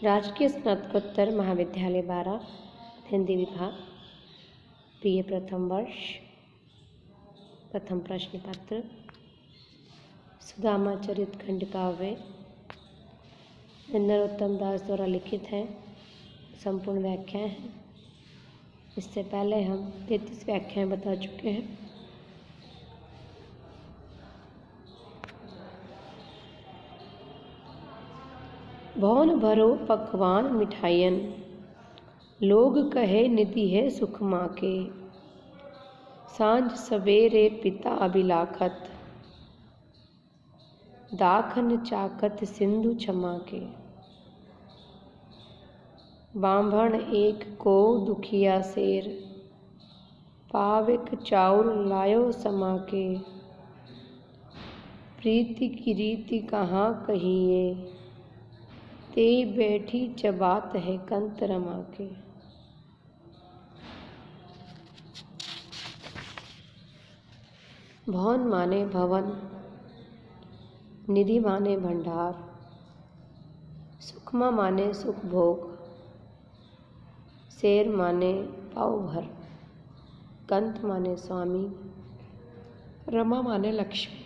राजकीय स्नातकोत्तर महाविद्यालय 12 हिंदी विभाग BA प्रथम वर्ष प्रथम प्रश्न पत्र सुदामा चरित खंड काव्य नरोत्तम दास द्वारा लिखित है। संपूर्ण व्याख्याएं हैं। इससे पहले हम 33 व्याख्याएं बता चुके हैं। भौन भरो पकवान मिठाइयन, लोग कहे निधि है सुख माँ के। सांझ सवेरे पिता अभिलाखत, दाखन चाकत सिंधु क्षमा के। बांभण एक को दुखिया शेर, पाविक चाउर लायो समा के। प्रीति की रीति कहाँ कहिए, ते बैठी चबात है कंत रमा के। भवन माने भवन, निधि माने भंडार, सुखमा माने सुख भोग, शेर माने पाव भर, कंत माने स्वामी, रमा माने लक्ष्मी।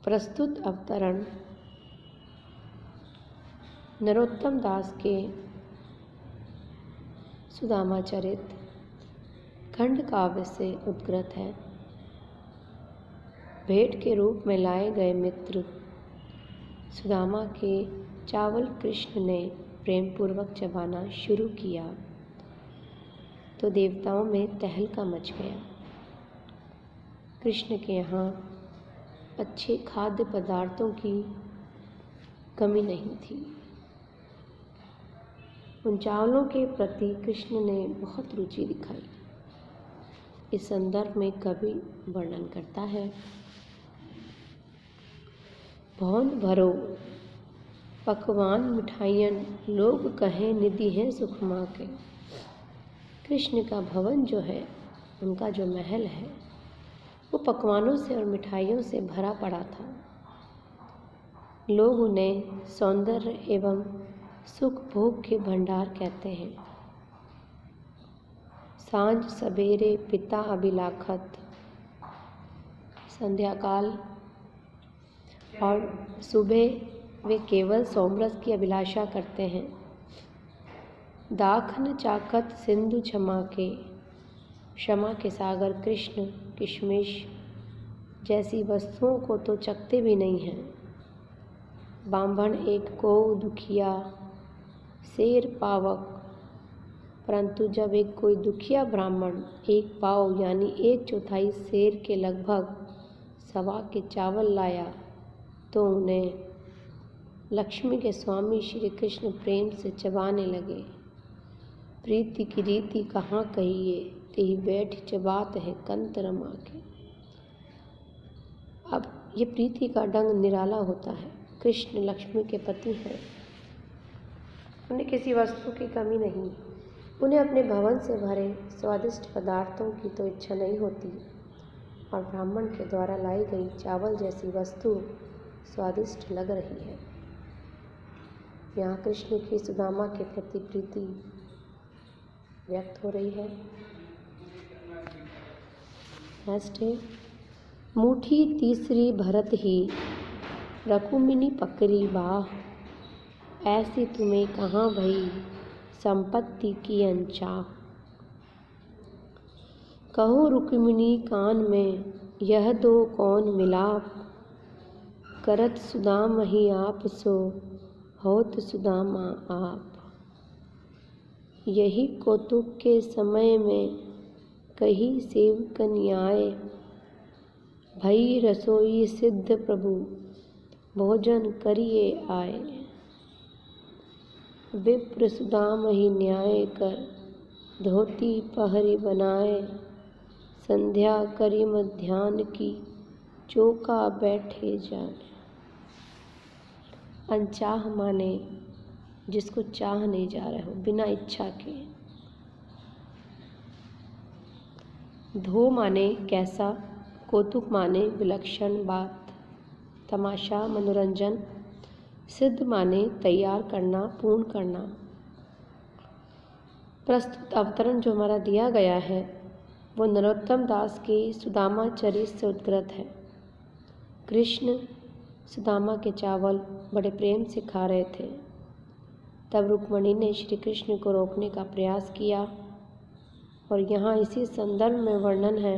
प्रस्तुत अवतरण नरोत्तम दास के सुदामा चरित खंड काव्य से उद्गृत है। भेंट के रूप में लाए गए मित्र सुदामा के चावल कृष्ण ने प्रेम पूर्वक चबाना शुरू किया तो देवताओं में तहलका मच गया। कृष्ण के यहाँ अच्छे खाद्य पदार्थों की कमी नहीं थी। उन चावलों के प्रति कृष्ण ने बहुत रुचि दिखाई। इस संदर्भ में कवि वर्णन करता है। भौन भरो पकवान मिठाइयन, लोग कहें निधि है सुख माँ के। कृष्ण का भवन जो है, उनका जो महल है, वो पकवानों से और मिठाइयों से भरा पड़ा था। लोग उन्हें सौंदर्य एवं सुख भोग के भंडार कहते हैं। सांझ सवेरे पिता अभिलाखत, संध्याकाल और सुबह वे केवल सोमरस की अभिलाषा करते हैं। दाखन चाकत सिंधु क्षमा के, क्षमा के सागर कृष्ण किशमिश जैसी वस्तुओं को तो चखते भी नहीं हैं। बांभण एक को दुखिया शेर पावक, परंतु जब एक कोई दुखिया ब्राह्मण एक पाव यानी 1/4 शेर के लगभग सवा के चावल लाया तो उन्हें लक्ष्मी के स्वामी श्री कृष्ण प्रेम से चबाने लगे। प्रीति की रीति कहाँ कहिए, तेही बैठ चबात है कंत रमा के। अब ये प्रीति का ढंग निराला होता है। कृष्ण लक्ष्मी के पति हैं। उन्हें किसी वस्तु की कमी नहीं। उन्हें अपने भवन से भरे स्वादिष्ट पदार्थों की तो इच्छा नहीं होती और ब्राह्मण के द्वारा लाई गई चावल जैसी वस्तु स्वादिष्ट लग रही है। यहाँ कृष्ण की सुदामा के प्रति प्रीति व्यक्त हो रही है। नेक्स्ट है, मुट्ठी तीसरी भरत ही, रकुमिनी पकड़ी बाह। ऐसी तुम्हें कहाँ भई, संपत्ति की अनचाह। कहो रुक्मिणी कान में, यह दो कौन मिलाप। करत सुदाम ही आप सो, होत सुदामा आप। यही कौतुक के समय में, कही सेवकनियाए। भई रसोई सिद्ध प्रभु, भोजन करिए आए। विप्र सुदाम ही न्याय कर, धोती पहरी बनाए। संध्या करी मध्याह्न की, चौका बैठे जाए। अनचाह माने जिसको चाह नहीं जा रहे हो, बिना इच्छा के। धो माने कैसा, कौतुक माने विलक्षण बात, तमाशा, मनोरंजन। सिद्ध माने तैयार करना, पूर्ण करना। प्रस्तुत अवतरण जो हमारा दिया गया है वो नरोत्तम दास के सुदामा चरित से उद्गृत है। कृष्ण सुदामा के चावल बड़े प्रेम से खा रहे थे। तब रुक्मिणी ने श्री कृष्ण को रोकने का प्रयास किया और यहाँ इसी संदर्भ में वर्णन है।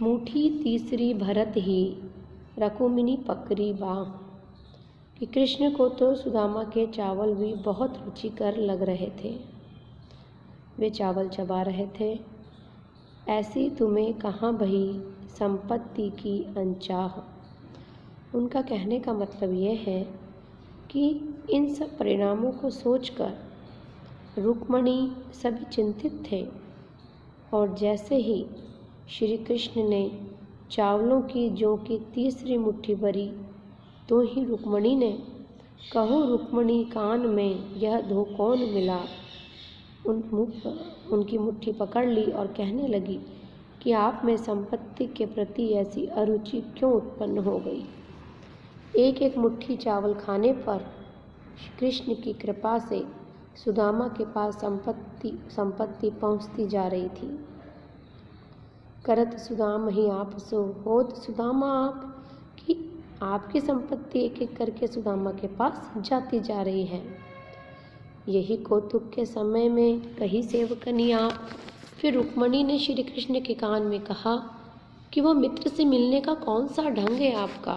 मुट्ठी तीसरी भरत ही रुक्मिणी पकड़ी बाह, कि कृष्ण को तो सुदामा के चावल भी बहुत रुचिकर लग रहे थे। वे चावल चबा रहे थे। ऐसी तुम्हें कहाँ भई संपत्ति की अनचाह। उनका कहने का मतलब यह है कि इन सब परिणामों को सोचकर रुक्मिणी सभी चिंतित थे और जैसे ही श्री कृष्ण ने चावलों की जो कि तीसरी मुट्ठी भरी तो ही रुक्मिणी ने कहो रुक्मिणी कान में यह धो कौन मिला उनकी मुट्ठी पकड़ ली और कहने लगी कि आप में संपत्ति के प्रति ऐसी अरुचि क्यों उत्पन्न हो गई। एक एक मुट्ठी चावल खाने पर कृष्ण की कृपा से सुदामा के पास संपत्ति पहुँचती जा रही थी। करत सुदाम ही आप सो होत सुदामा आप, कि आपकी संपत्ति एक एक करके सुदामा के पास जाती जा रही है। यही कौतुक के समय में कही सेवकनी आप। फिर रुक्मिणी ने श्री कृष्ण के कान में कहा कि वह मित्र से मिलने का कौन सा ढंग है आपका।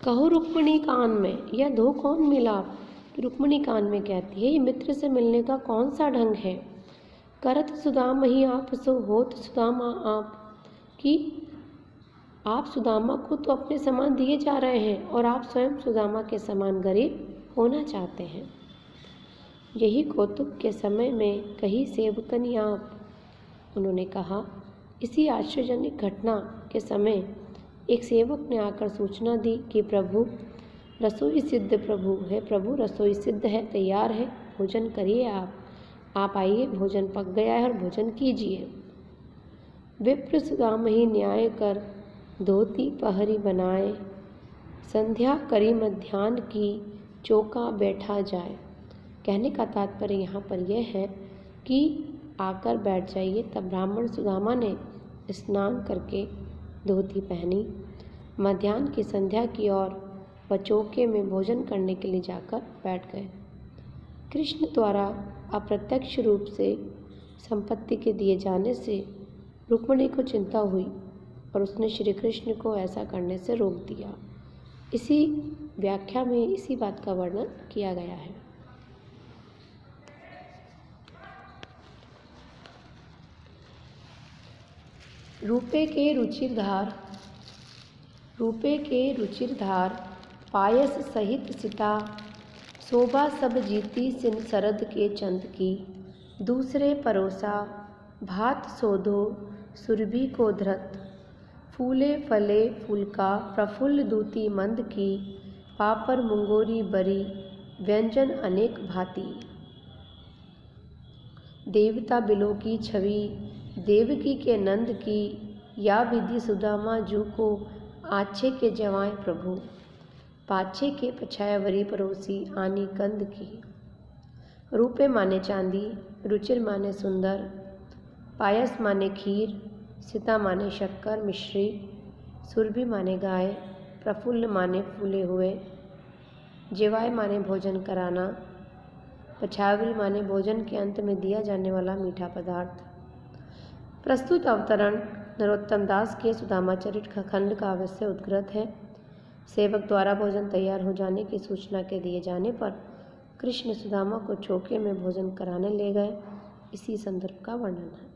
कहो रुक्मिणी कान में यह धो कौन मिला। रुक्मिणी कान में कहती है ये मित्र से मिलने का कौन सा ढंग है। करत सुदाम ही आप सो होत सुदामा आप, कि आप सुदामा को तो अपने समान दिए जा रहे हैं और आप स्वयं सुदामा के समान गरीब होना चाहते हैं। यही कौतुक के समय में कही सेवकनी आप। उन्होंने कहा इसी आश्चर्यजनक घटना के समय एक सेवक ने आकर सूचना दी कि प्रभु रसोई सिद्ध प्रभु है, प्रभु रसोई सिद्ध है, तैयार है, भोजन करिए आप आइए, भोजन पक गया है और भोजन कीजिए। विप्र सुदाम ही न्याय कर धोती पहरी बनाए, संध्या करी मध्याह्न की चौका बैठा जाए। कहने का तात्पर्य यहाँ पर यह है कि आकर बैठ जाइए। तब ब्राह्मण सुदामा ने स्नान करके धोती पहनी, मध्याह्न की संध्या की और वह चौके में भोजन करने के लिए जाकर बैठ गए। कृष्ण द्वारा अप्रत्यक्ष रूप से संपत्ति के दिए जाने से रुक्मिणी को चिंता हुई और उसने श्री कृष्ण को ऐसा करने से रोक दिया। इसी व्याख्या में इसी बात का वर्णन किया गया है। रूपे के रुचिरधार पायस सहित सिता, शोभा सब जीती सिन सरद के चंद की। दूसरे परोसा भात सोधो सुरभि को धृत, फूले फले फूलका प्रफुल्ल दूती मंद की। पापर मुंगोरी बरी व्यंजन अनेक भांति, देवता बिलो की छवि देवकी के नंद की। या विधि सुदामा जू को आछे के जवाएं प्रभु, पाछे के पछायावरी परोसी आनी कंद की। रूपे माने चांदी, रुचिर माने सुंदर, पायस माने खीर, सिता माने शक्कर मिश्री, सुरभि माने गाय, प्रफुल्ल माने फूले हुए, जेवाय माने भोजन कराना, पछावरी माने भोजन के अंत में दिया जाने वाला मीठा पदार्थ। प्रस्तुत अवतरण नरोत्तम दास के सुदामा चरित खंड काव्य से उद्गृत है। सेवक द्वारा भोजन तैयार हो जाने की सूचना के दिए जाने पर कृष्ण सुदामा को चौके में भोजन कराने ले गए। इसी संदर्भ का वर्णन है।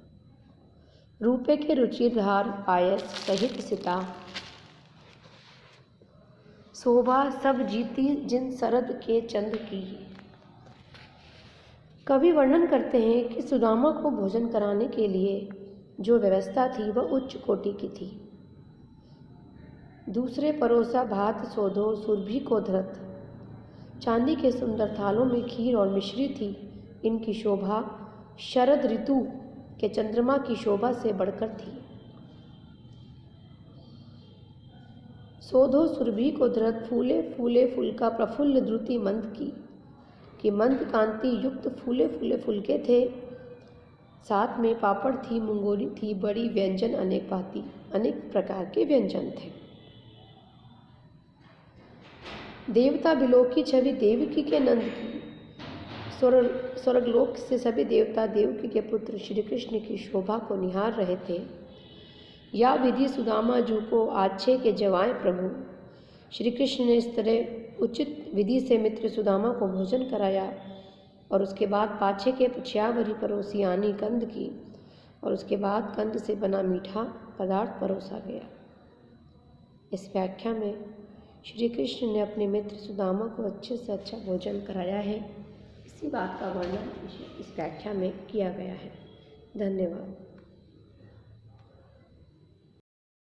रूपे के रुचिरधार पायस सहित सिता, शोभा सब जीती जिन सरद के चंद की। कवि वर्णन करते हैं कि सुदामा को भोजन कराने के लिए जो व्यवस्था थी वह उच्च कोटि की थी। दूसरे परोसा भात सोधो सुरभि को धृत, चांदी के सुंदर थालों में खीर और मिश्री थी। इनकी शोभा शरद ऋतु के चंद्रमा की शोभा से बढ़कर थी। शोधो सुरभि को धृत फूले फूले फूल का प्रफुल्ल द्रुति मंद की, कि मंद कांति युक्त फूले फूले फुलके थे। साथ में पापड़ थी, मुंगोली थी, बड़ी व्यंजन अनेक भांति, अनेक प्रकार के व्यंजन थे। देवता बिलोक की छवि देवकी के नंद की, स्वर्गलोक से सभी देवता देवकी के पुत्र श्री कृष्ण की शोभा को निहार रहे थे। या विधि सुदामा जू को आच्छे के जवाएं प्रभु। श्री कृष्ण ने इस तरह उचित विधि से मित्र सुदामा को भोजन कराया और उसके बाद पाछे के पुछिया भरी परोसी आनी कंद की और उसके बाद कंद से बना मीठा पदार्थ परोसा गया। इस व्याख्या में श्री कृष्ण ने अपने मित्र सुदामा को अच्छे से अच्छा भोजन कराया है। इसी बात का वर्णन इस व्याख्या में किया गया है। धन्यवाद।